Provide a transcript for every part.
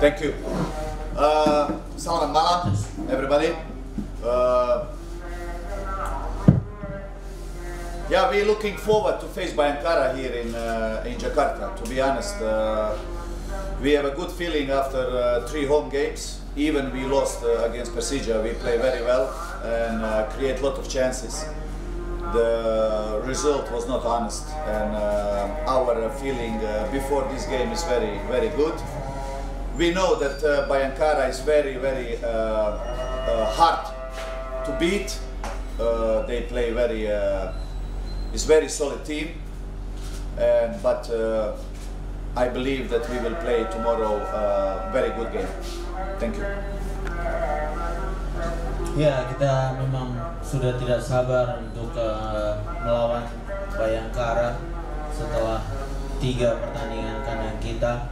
Thank you. Selamat malam, everybody. Yeah, we're looking forward to face Bhayangkara here in Jakarta. To be honest, we have a good feeling after 3 home games. Even we lost against Persija, we play very well and create a lot of chances. The result was not honest, and our feeling before this game is very, very good. We know that Bhayangkara is very, very hard to beat. They play very, it's very solid team, but I believe that we will play tomorrow very good game. Thank you. Ya, kita memang sudah tidak sabar untuk melawan Bhayangkara setelah 3 pertandingan kandang kita.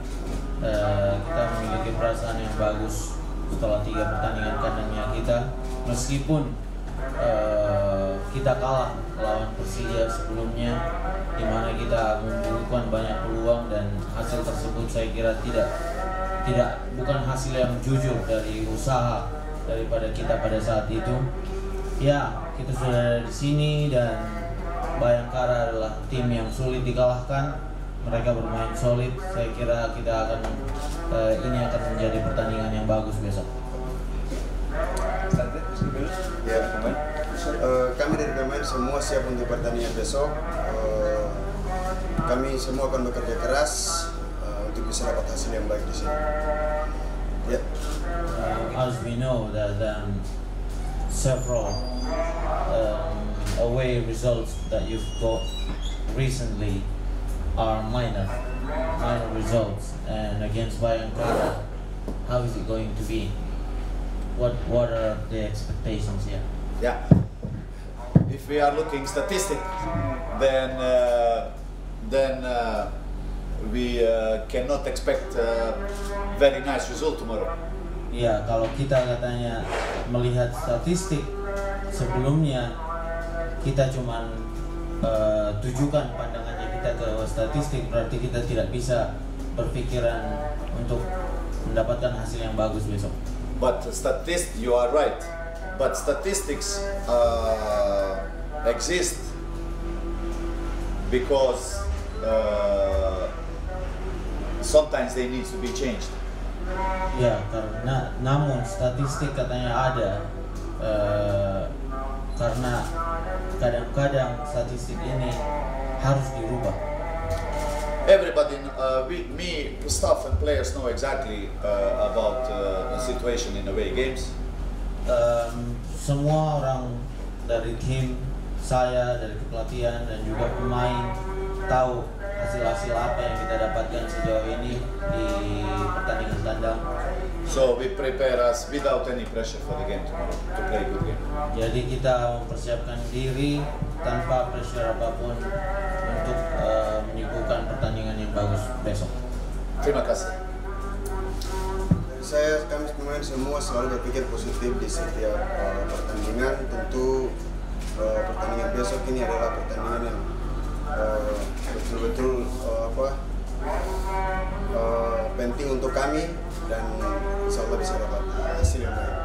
Kita memiliki perasaan yang bagus setelah 3 pertandingan kandangnya kita, meskipun kita kalah melawan Persija sebelumnya, di mana kita membukukan banyak peluang dan hasil tersebut saya kira bukan hasil yang jujur dari usaha daripada kita pada saat itu. Ya, kita sudah ada di sini dan Bhayangkara adalah tim yang sulit dikalahkan. Mereka bermain solid. Saya kira kita akan ini akan menjadi pertandingan yang bagus besok. Ya, kami dari pemain semua siap untuk pertandingan besok. Kami semua akan bekerja keras untuk bisa dapat hasil yang baik di sini. Ya. As we know that several away results that you've got recently are minor results, and against Bhayangkara, how is it going to be? What are the expectations here? Yeah. If we are looking statistic, then we cannot expect very nice result tomorrow. Ya, kalau kita katanya melihat statistik sebelumnya, kita cuman tujukan pandangannya kita ke statistik, berarti kita tidak bisa berpikiran untuk mendapatkan hasil yang bagus besok. But you are right. But statistics exist because sometimes they need to be changed. Ya, karena namun statistik katanya ada karena kadang-kadang statistik ini harus dirubah. Everybody, me, staff and players know exactly about the situation in away games. Semua orang dari tim, saya, dari kepelatihan dan juga pemain tahu hasil-hasil apa yang kita dapatkan sejauh ini di pertandingan kandang. So we prepare us without any pressure for the game tomorrow to play a good game. Jadi kita mempersiapkan diri tanpa pressure apapun untuk menyuguhkan pertandingan yang bagus besok. Terima kasih. Kami pemain semua selalu berpikir positif di setiap pertandingan. Tentu pertandingan besok ini adalah pertandingan yang betul-betul penting untuk kami, dan insya Allah bisa dapat hasil yang baik.